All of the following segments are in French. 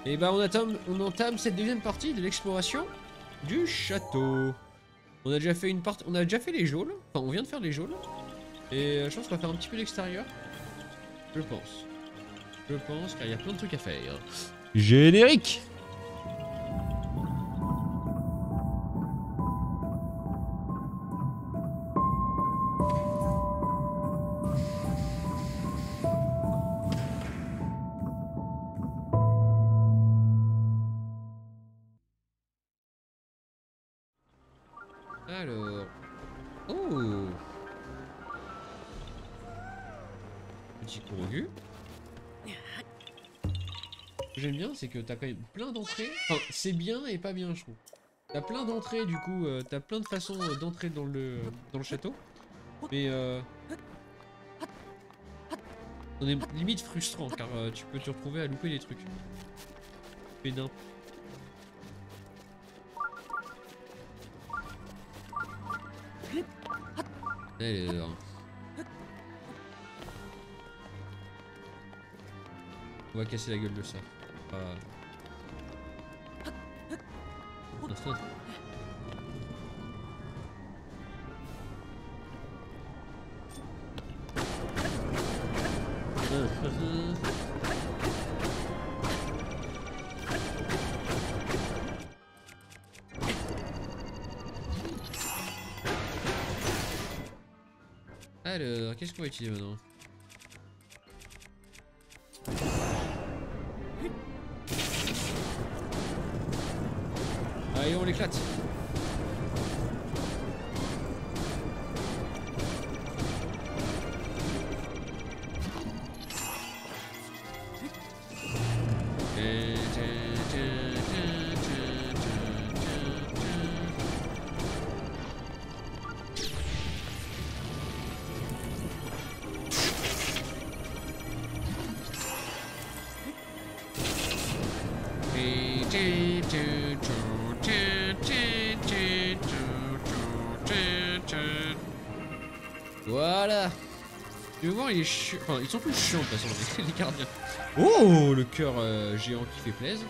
Et bah on entame cette deuxième partie de l'exploration du château. On a déjà fait une partie, on a déjà fait les geôles. Enfin, on vient de faire les geôles. Et je pense qu'on va faire un petit peu l'extérieur. Je pense. Je pense car il y a plein de trucs à faire. Générique. Alors. Oh. Petit courgu. Ce que j'aime bien, c'est que t'as quand même plein d'entrées. Enfin, c'est bien et pas bien, je trouve. T'as plein d'entrées, du coup, t'as plein de façons d'entrer dans le château. Mais on est limite frustrant, car tu peux te retrouver à louper les trucs. Pénin. Alors. On va casser la gueule de ça. Alors, qu'est-ce qu'on va utiliser maintenant? Allez, on l'éclate. Voilà. Tu veux voir, il est chiant. Enfin, ils sont tous chiants de toute façon, les gardiens. Oh, le cœur géant qui fait plaisir.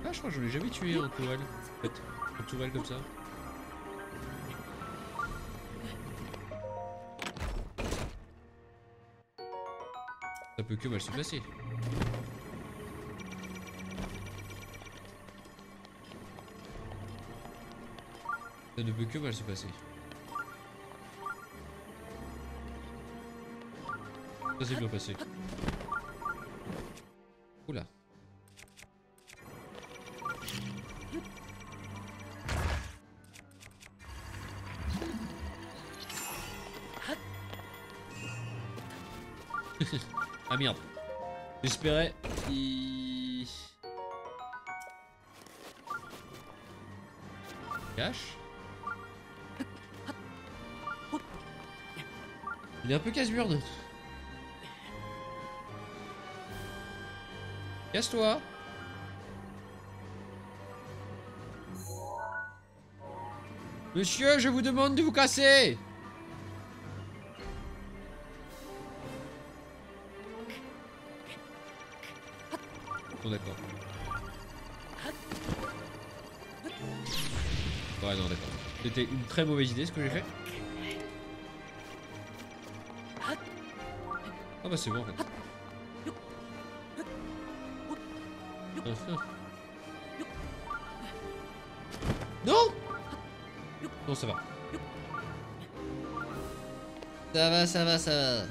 Ah, je crois que je l'ai jamais tué en tourelle. En fait, en tourelle comme ça. Ça peut que mal se passer. Ça ne peut que mal se passer. Ça s'est bien passé. Oula. Ah merde. J'espérais. Cache. Il est un peu casse-burne. Casse-toi. Monsieur, je vous demande de vous casser. Bon, d'accord. Ouais, non, d'accord. C'était une très mauvaise idée ce que j'ai fait. Ah bah c'est bon en fait. Non. Non, ça va. Ça va, ça va, ça va.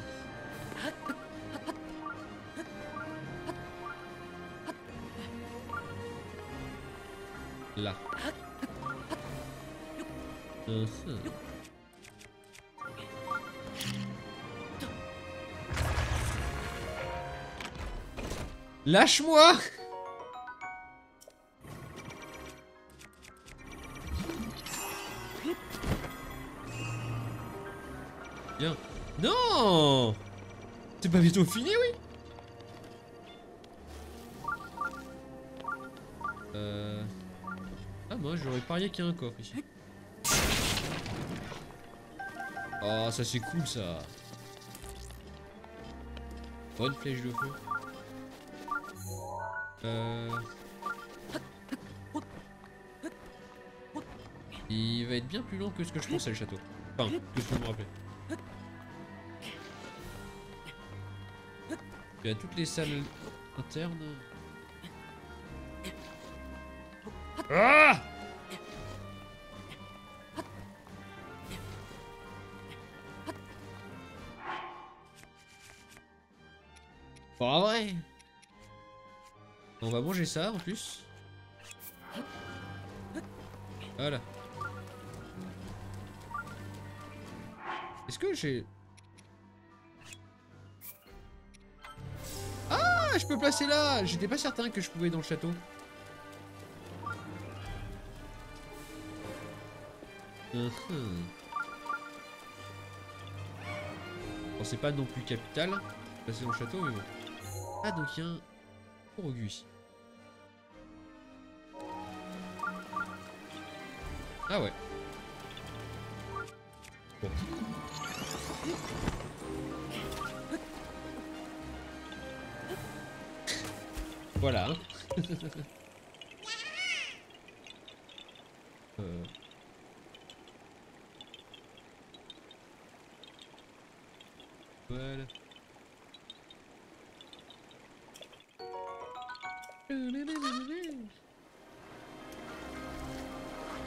Là. Lâche-moi! Bien. Non! C'est pas bientôt fini, oui? Ah, moi j'aurais parié qu'il y a un coffre ici. Oh, ça c'est cool ça. Bonne flèche de feu. Il va être bien plus long que ce que je pensais le château. Enfin, que ce que je me rappelais. Il y a toutes les salles internes. Ah! Pas vrai. On va manger ça en plus. Voilà. Est-ce que j'ai... Ah, je peux placer là. J'étais pas certain que je pouvais dans le château. Bon, c'est pas non plus capital. Passer dans le château, mais bon. Ah, donc il y a un Orogu ici. Ah ouais. Bon. Voilà. Hein. Voilà.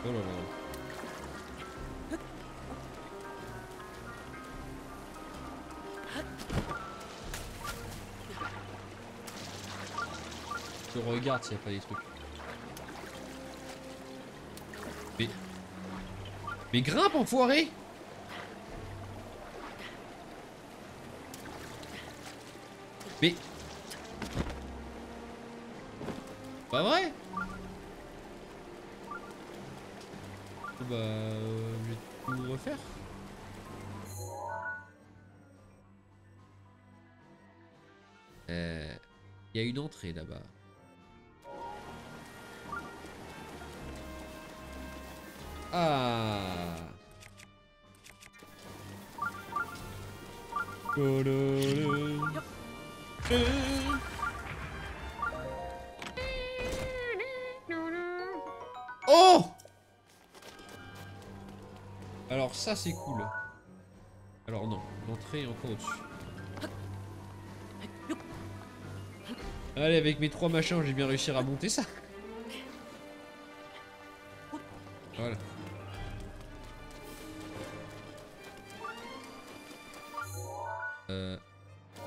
Oh là là. Je regarde s'il n'y a pas des trucs. Mais grimpe, enfoiré! Mais... Pas vrai? Bah... je vais tout refaire. Il y a une entrée là-bas. Ah. Oh! Alors ça c'est cool. Alors non, l'entrée est encore au-dessus. Allez, avec mes 3 machins, j'ai bien réussi à monter ça. Voilà.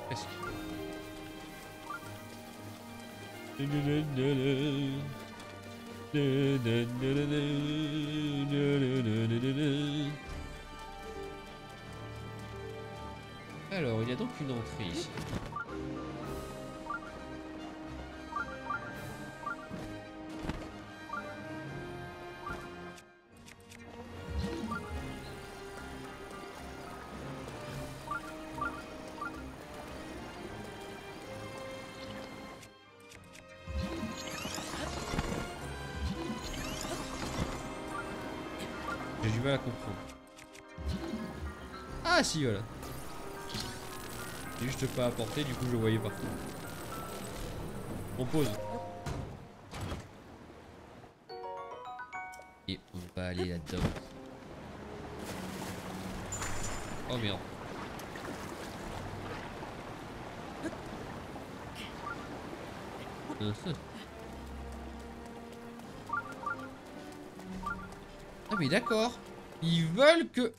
Presque. Alors, il y a donc une entrée ici. J'ai du mal à comprendre. Ah si, voilà. C'est juste pas à portée, du coup je voyais pas. On pose. Et on va aller là-dedans. Oh merde. Ah mais d'accord. Ils veulent que...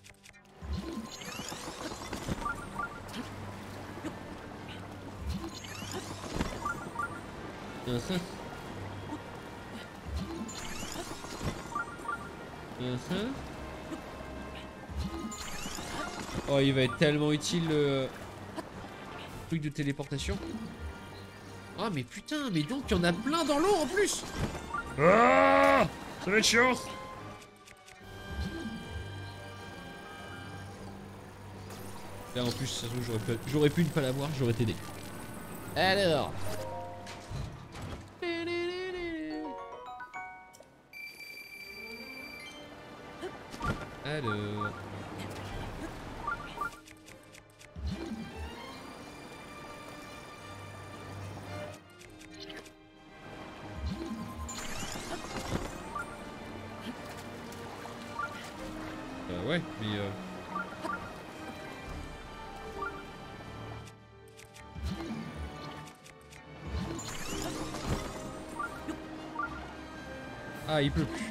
Oh, il va être tellement utile le truc de téléportation. Ah mais putain, mais donc il y en a plein dans l'eau en plus. Ah, ça va être chiant. Là en plus, ça se trouve, j'aurais pu ne pas l'avoir, j'aurais t'aidé. Alors. Alors. ouais, mais ah, il pleut plus.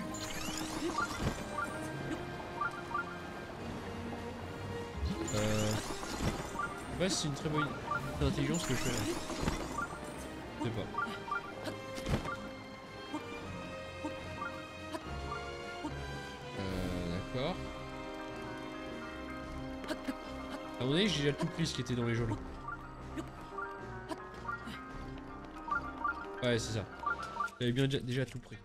Ouais, c'est une très bonne intelligence que je fais là. Je sais pas. D'accord. À mon avis, j'ai déjà tout pris ce qui était dans les geôles. Ouais, c'est ça. J'avais bien déjà tout pris.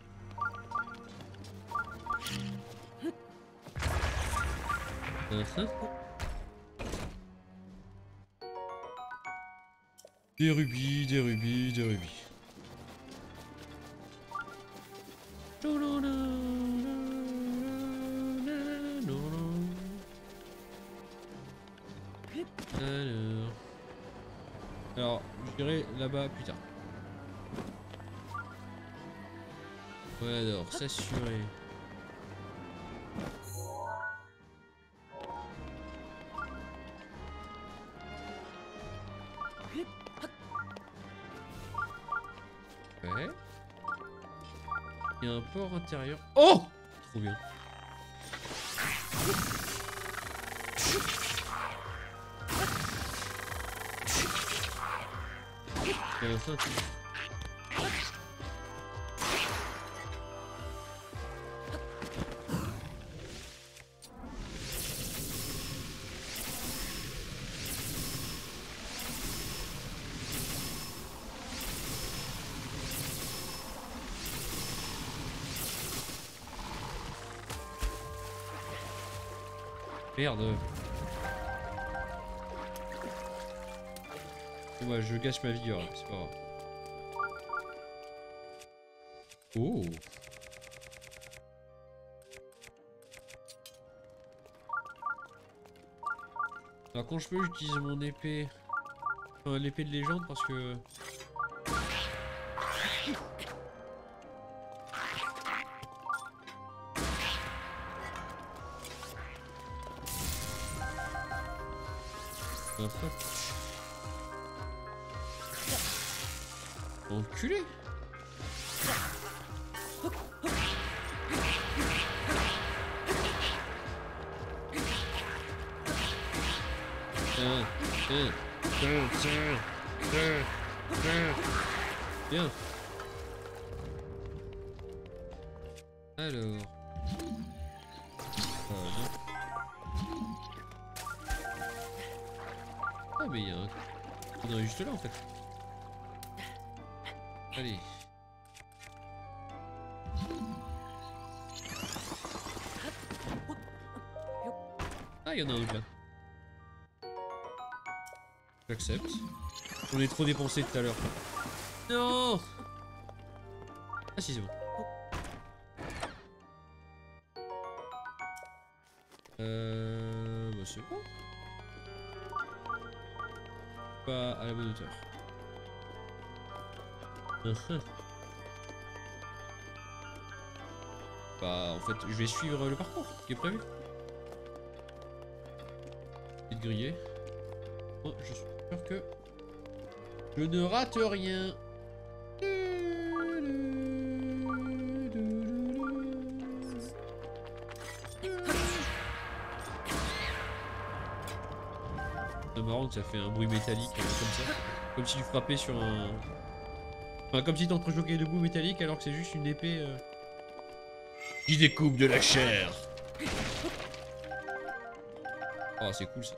Des rubis, des rubis, des rubis. Alors, je dirais là-bas plus tard. Ouais, alors, s'assurer. Ouais. Il y a un port intérieur. Oh! Trop bien. Il y a un truc. Merde. Ouais, je gâche ma vigueur là, c'est pas grave. Oh. Alors quand je peux, j'utilise mon épée. Enfin, l'épée de légende parce que... Enculé. Bien. Alors. Ah mais il y a un... Il y en a juste là en fait. Allez. Ah, il y en a un autre là. J'accepte. On est trop dépensé tout à l'heure. Non. Ah si, c'est bon. Bah c'est bon. Pas à la bonne hauteur. Bah en fait je vais suivre le parcours qui est prévu. Petite grillée. Oh, je suis sûr que je ne rate rien. C'est marrant que ça fait un bruit métallique comme ça. Comme si tu frappais sur un... Enfin comme si t'entrechoquais deux bouts métalliques alors que c'est juste une épée qui découpe de la chair. Oh c'est cool ça.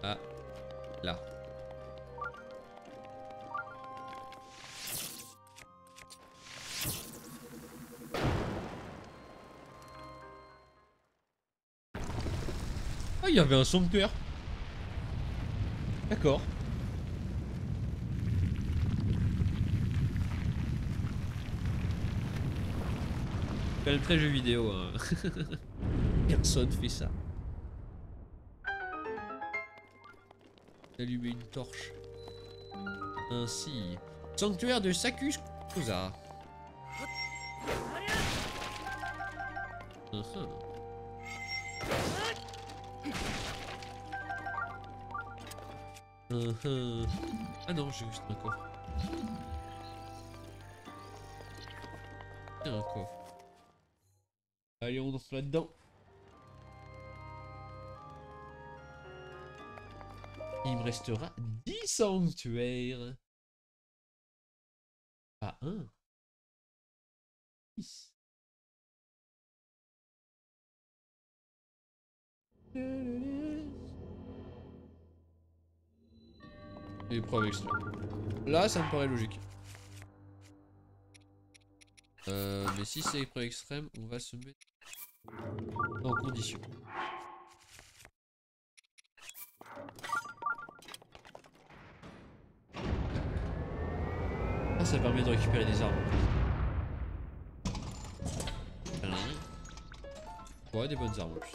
Ah, là. Ah, il y avait un sanctuaire. D'accord. C'est un très jeu vidéo. Hein. Personne fait ça. Allumer une torche. Ainsi. Sanctuaire de Sacus Ouza. Ah non, j'ai juste un coffre. Un coffre. Allez, on danse là-dedans. Il me restera 10 sanctuaires. Pas un. 10. Épreuve extrême. Là, ça me paraît logique. Mais si c'est épreuve extrême, on va se mettre en condition. Ah, ça permet de récupérer des armes. Ouais, des bonnes armes en plus.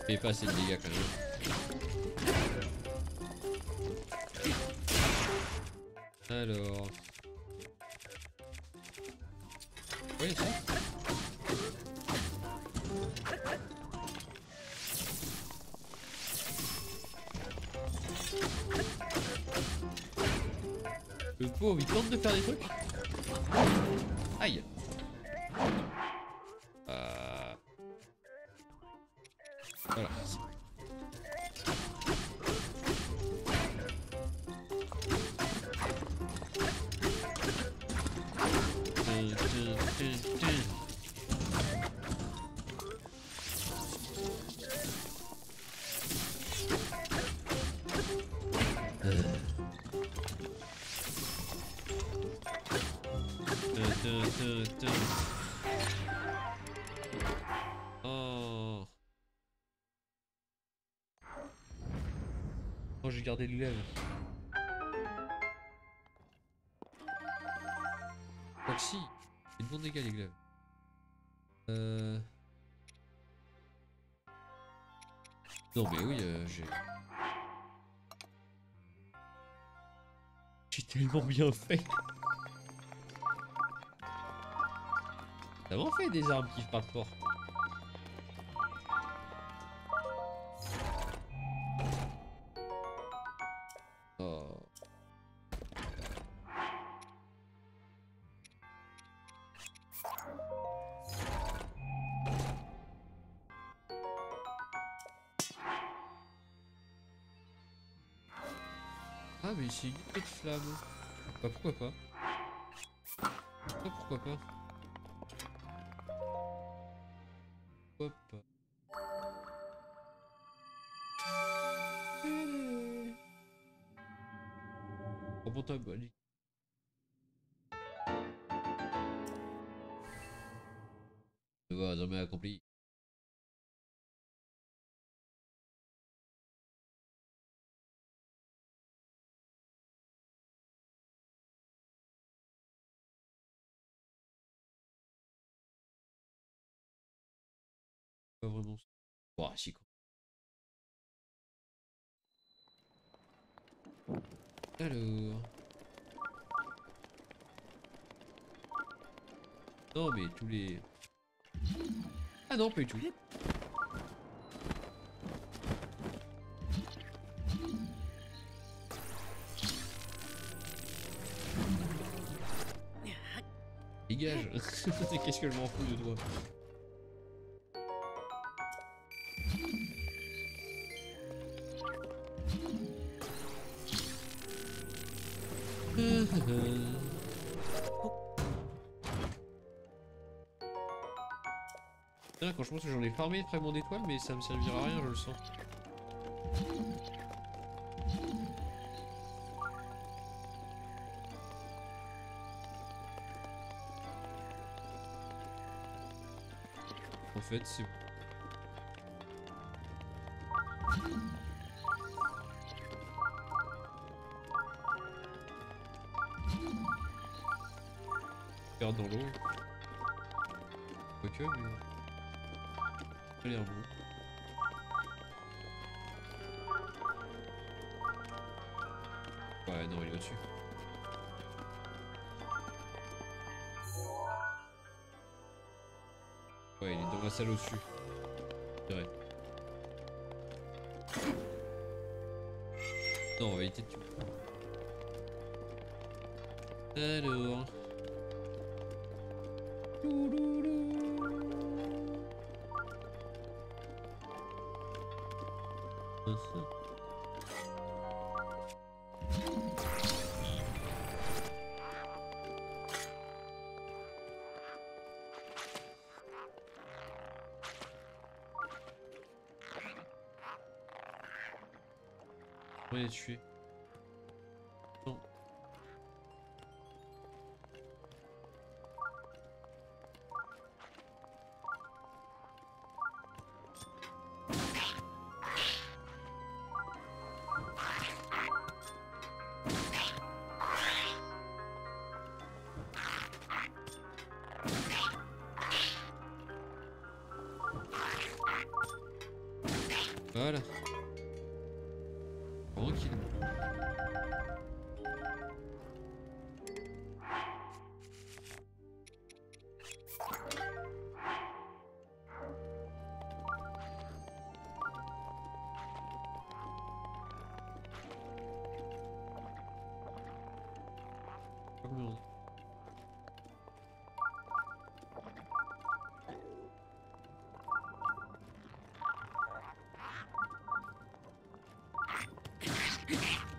Et pas assez de dégâts quand même. Alors. Oui, ça. Le pauvre, il tente de faire des trucs. Aïe. Voilà. Oh. Oh, j'ai gardé le glaive. Donc si, il fait de bons dégâts les glaives. Non mais oui, j'ai tellement bien fait. T'as vraiment fait des armes qui partent fort. Oh. Ah mais c'est une épée de flamme. Bah pourquoi pas. Pourquoi pas. Hop. Remonte à allez. Devoir jamais accompli. Pas vraiment. Ouah, si quoi. Alors. Non mais tous les. Ah non, pas du tout. Dégage. Qu'est-ce que je m'en fous de toi? Quand je pense que j'en ai farmé de fragments d'étoiles, mais ça me servira à rien, je le sens. En fait, c'est... Perdre dans l'eau. Ok, mais... Ça a l'air bon. Ouais, non, il est au-dessus. Ouais, il est dans la salle au-dessus. C'est vrai. Non, on va éviter de tuer. Alors... On va les tuer. Non. Voilà. Tranquille.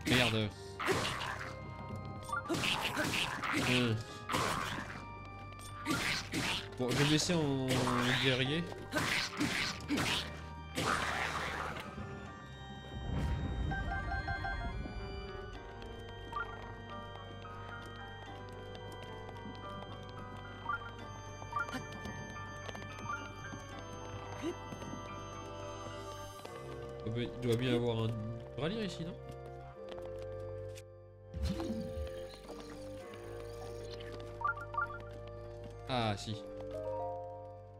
Merde. Bon, je vais me laisser en guerrier. Il doit bien y avoir un rallye ici, non? Ah, si.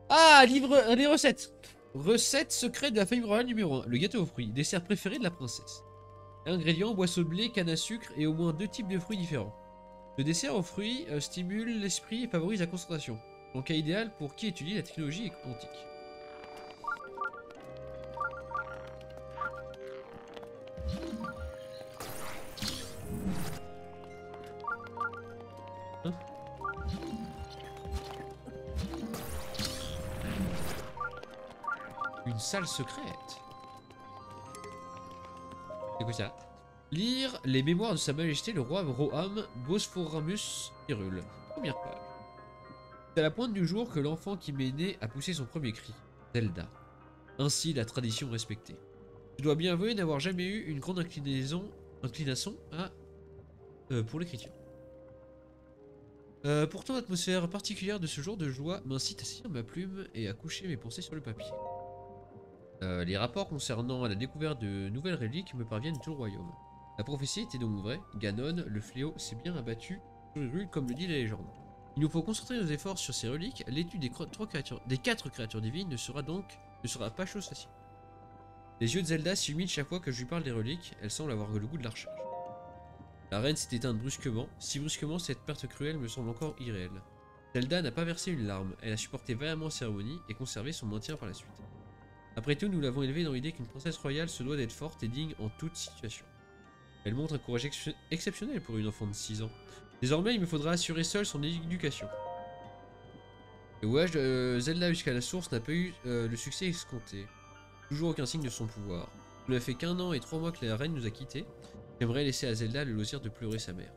Ah, livre les recettes. Recette secrète de la famille royale numéro 1. Le gâteau aux fruits, dessert préféré de la princesse. Ingrédients, boisseau de blé, canne à sucre et au moins 2 types de fruits différents. Le dessert aux fruits stimule l'esprit et favorise la concentration. Donc cas idéal pour qui étudie la technologie quantique. Hein? Une salle secrète. C'est quoi ça? Lire les mémoires de Sa Majesté le roi Roham Bosphoramus Hyrule. Première page. C'est à la pointe du jour que l'enfant qui m'est né a poussé son premier cri. Zelda. Ainsi la tradition respectée. Je dois bien avouer n'avoir jamais eu une grande inclination pour l'écriture. Pourtant l'atmosphère particulière de ce jour de joie m'incite à saisir ma plume et à coucher mes pensées sur le papier. Les rapports concernant la découverte de nouvelles reliques me parviennent de tout le royaume. La prophétie était donc vraie, Ganon, le fléau, s'est bien abattu sur Hyrule comme le dit la légende. Il nous faut concentrer nos efforts sur ces reliques, l'étude des 4 créatures divines ne sera pas chose facile. Les yeux de Zelda s'humident chaque fois que je lui parle des reliques, elle semble avoir le goût de l'archage. La reine s'est éteinte brusquement, si brusquement cette perte cruelle me semble encore irréelle. Zelda n'a pas versé une larme, elle a supporté vaillamment la cérémonie et conservé son maintien par la suite. Après tout, nous l'avons élevée dans l'idée qu'une princesse royale se doit d'être forte et digne en toute situation. Elle montre un courage exceptionnel pour une enfant de 6 ans. Désormais, il me faudra assurer seul son éducation. Le voyage de Zelda jusqu'à la source n'a pas eu le succès escompté. Toujours aucun signe de son pouvoir. Il n'a fait qu'1 an et 3 mois que la reine nous a quittés. J'aimerais laisser à Zelda le loisir de pleurer sa mère.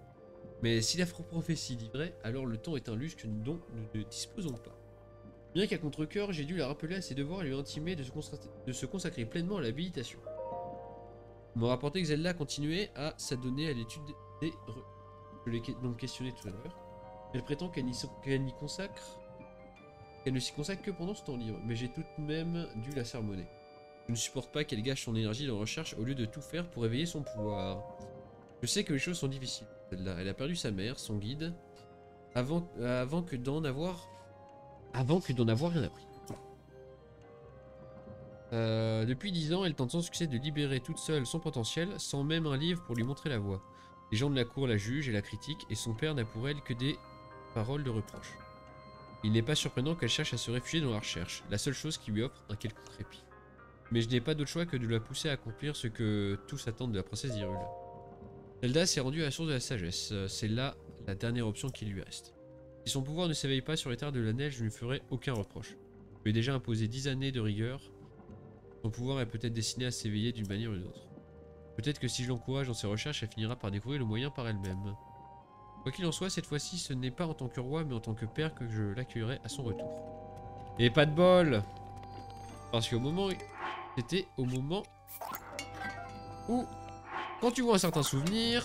Mais si la prophétie dit vrai, alors le temps est un luxe dont nous ne disposons pas. Bien qu'à contre-cœur, j'ai dû la rappeler à ses devoirs et lui intimer de se consacrer pleinement à l'habilitation. On m'a rapporté que Zelda continuait à s'adonner à l'étude des reliques. Je l'ai donc questionné tout à l'heure. Elle prétend qu'elle n'y consacre qu'elle ne s'y consacre que pendant ce temps libre, mais j'ai tout de même dû la sermonner. Je ne supporte pas qu'elle gâche son énergie dans la recherche au lieu de tout faire pour éveiller son pouvoir. Je sais que les choses sont difficiles. Celle-là, elle a perdu sa mère, son guide, avant que d'en avoir rien appris. Depuis 10 ans, elle tente sans succès de libérer toute seule son potentiel, sans même un livre pour lui montrer la voie. Les gens de la cour la jugent et la critiquent, et son père n'a pour elle que des paroles de reproche. Il n'est pas surprenant qu'elle cherche à se réfugier dans la recherche, la seule chose qui lui offre un quelconque répit. Mais je n'ai pas d'autre choix que de la pousser à accomplir ce que tous attendent de la princesse Hyrule. Zelda s'est rendue à la source de la sagesse, c'est là la dernière option qui lui reste. Si son pouvoir ne s'éveille pas sur les terres de la neige, je ne lui ferai aucun reproche. Je lui ai déjà imposé 10 années de rigueur. Son pouvoir est peut-être destiné à s'éveiller d'une manière ou d'une autre. Peut-être que si je l'encourage dans ses recherches, elle finira par découvrir le moyen par elle-même. Quoi qu'il en soit, cette fois-ci, ce n'est pas en tant que roi, mais en tant que père que je l'accueillerai à son retour. Et pas de bol! Parce qu'au moment... C'était au moment où... Quand tu vois un certain souvenir,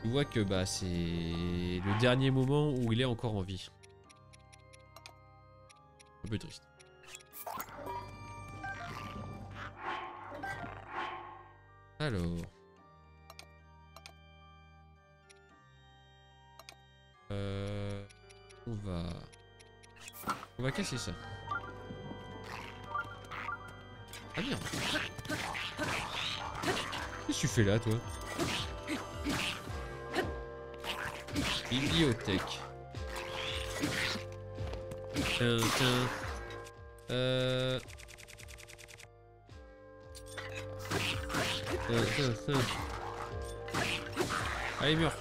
tu vois que bah c'est le dernier moment où il est encore en vie. Un peu triste. Alors... On va casser ça. Ah merde. Qu'est-ce que tu fais là, toi? Bibliothèque. Tiens. Allez, meurs.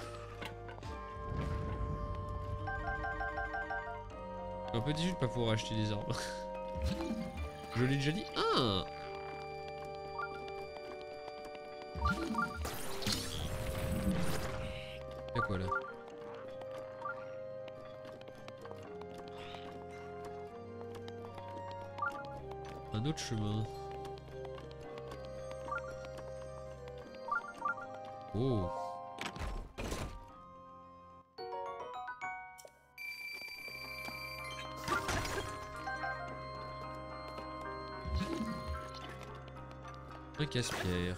Un peu déçu de pas pouvoir acheter des armes. Je l'ai déjà dit. Ah! Y'a quoi là? Un autre chemin. Oh! Un casse-pierre.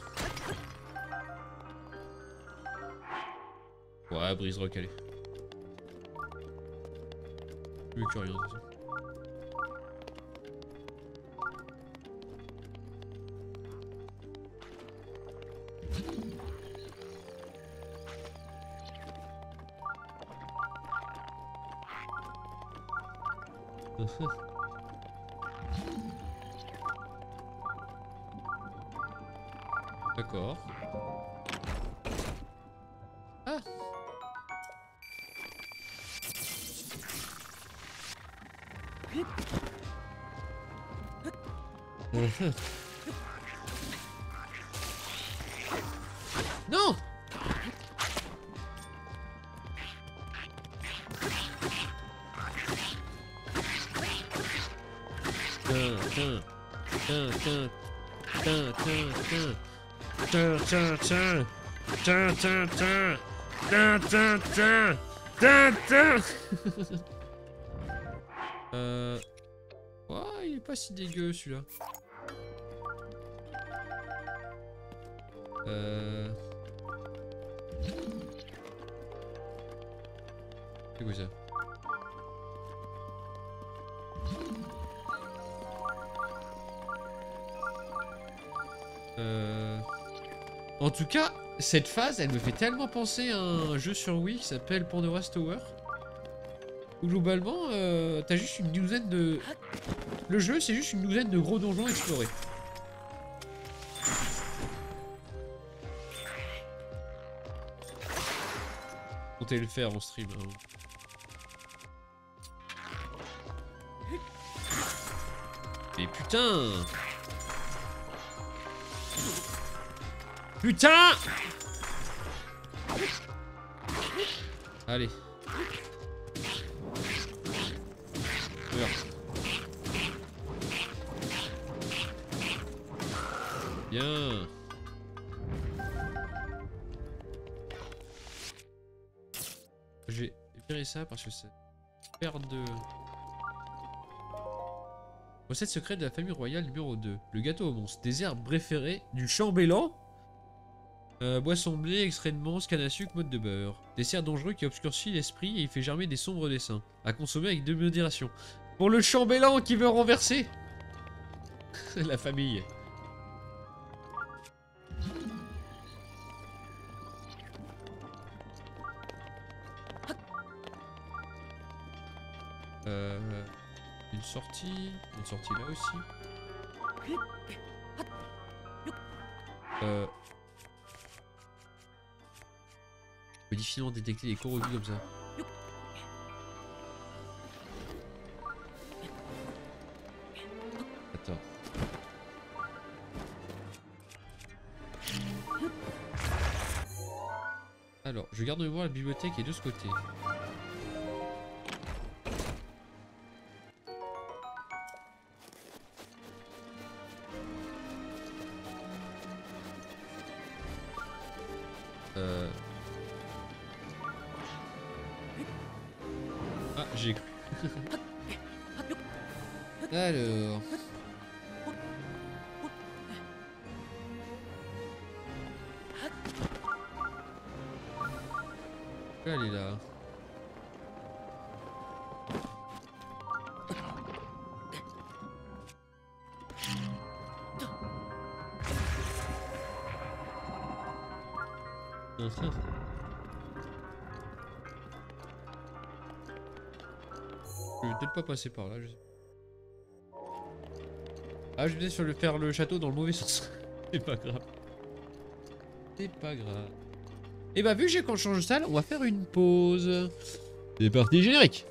Ouais, brise-roc, allez. Plus que rien, de toute façon. D'accord. Ah! Non! Ouais, il est pas si dégueu celui-là. C'est quoi ça? En tout cas, cette phase, elle me fait tellement penser à un jeu sur Wii qui s'appelle Pandora's Tower. Où globalement, t'as juste une douzaine de... Le jeu, c'est juste une douzaine de gros donjons explorés. Comptez le faire en stream. Hein. Mais putain! Putain! Allez. Meurs. Bien. Je vais virer ça parce que ça perd de... Recette secrète de la famille royale numéro 2. Le gâteau au monstre. Dessert préféré du chambellan. Boisson blé, extrait de monstre, canne à sucre, mode de beurre. Dessert dangereux qui obscurcit l'esprit et il fait germer des sombres dessins. À consommer avec de modération. Pour le chambellan qui veut renverser la famille. Une sortie là aussi. Je peux difficilement détecter les coraux comme ça. Attends. Alors, je garde de voir la bibliothèque est de ce côté. Ah, j'ai cru. Alors. Elle est là. Je vais peut-être pas passer par là. Ah, je vais peut-être faire le château dans le mauvais sens. C'est pas grave. C'est pas grave. Et bah, vu que j'ai qu'on change de salle, on va faire une pause. C'est parti, générique.